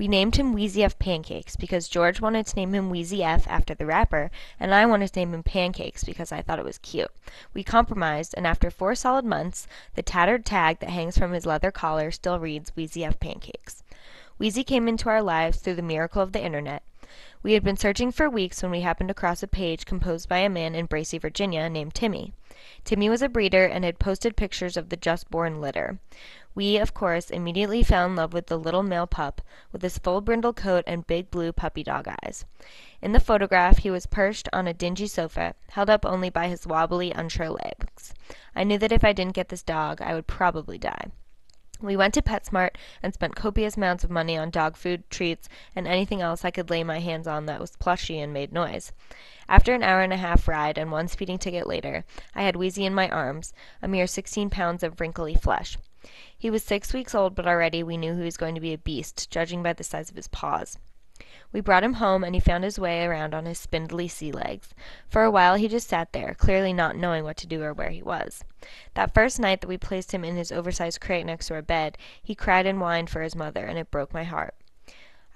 We named him Weezy F. Pancakes because George wanted to name him Weezy F after the rapper, and I wanted to name him Pancakes because I thought it was cute. We compromised, and after 4 solid months, the tattered tag that hangs from his leather collar still reads Weezy F. Pancakes. Weezy came into our lives through the miracle of the internet. We had been searching for weeks when we happened across a page composed by a man in Bracy, Virginia, named Timmy. Timmy was a breeder and had posted pictures of the just-born litter. We, of course, immediately fell in love with the little male pup, with his full brindle coat and big blue puppy dog eyes. In the photograph, he was perched on a dingy sofa, held up only by his wobbly, unsure legs. I knew that if I didn't get this dog, I would probably die. We went to PetSmart and spent copious amounts of money on dog food, treats, and anything else I could lay my hands on that was plushy and made noise. After an hour-and-a-half ride and one speeding ticket later, I had Weezy in my arms, a mere 16 pounds of wrinkly flesh. He was 6 weeks old, but already we knew he was going to be a beast, judging by the size of his paws. We brought him home, and he found his way around on his spindly sea legs. For a while he just sat there, clearly not knowing what to do or where he was. That first night that we placed him in his oversized crate next to our bed, he cried and whined for his mother, and it broke my heart.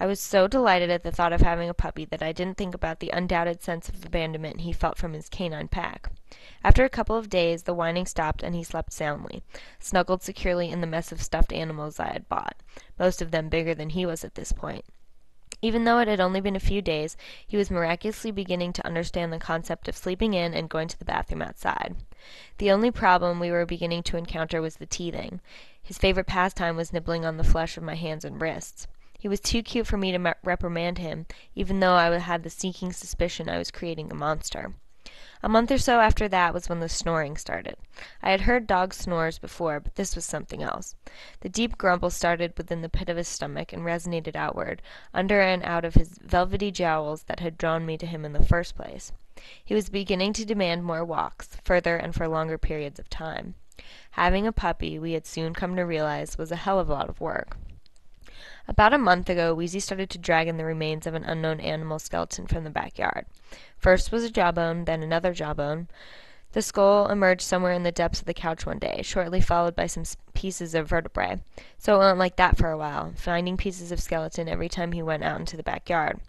I was so delighted at the thought of having a puppy that I didn't think about the undoubted sense of abandonment he felt from his canine pack. After a couple of days, the whining stopped and he slept soundly, snuggled securely in the mess of stuffed animals I had bought, most of them bigger than he was at this point. Even though it had only been a few days, he was miraculously beginning to understand the concept of sleeping in and going to the bathroom outside. The only problem we were beginning to encounter was the teething. His favorite pastime was nibbling on the flesh of my hands and wrists. He was too cute for me to reprimand him, even though I had the sneaking suspicion I was creating a monster. A month or so after that was when the snoring started. I had heard dogs' snores before, but this was something else. The deep grumble started within the pit of his stomach and resonated outward, under and out of his velvety jowls that had drawn me to him in the first place. He was beginning to demand more walks, further and for longer periods of time. Having a puppy, we had soon come to realize, was a hell of a lot of work. About a month ago, Weezy started to drag in the remains of an unknown animal skeleton from the backyard. First was a jawbone, then another jawbone. The skull emerged somewhere in the depths of the couch one day, shortly followed by some pieces of vertebrae. So it went like that for a while, finding pieces of skeleton every time he went out into the backyard.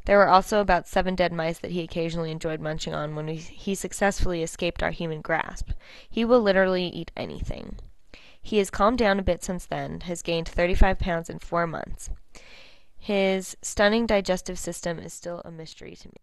There were also about 7 dead mice that he occasionally enjoyed munching on when he successfully escaped our human grasp. He will literally eat anything. He has calmed down a bit since then, has gained 35 pounds in 4 months. His stunning digestive system is still a mystery to me.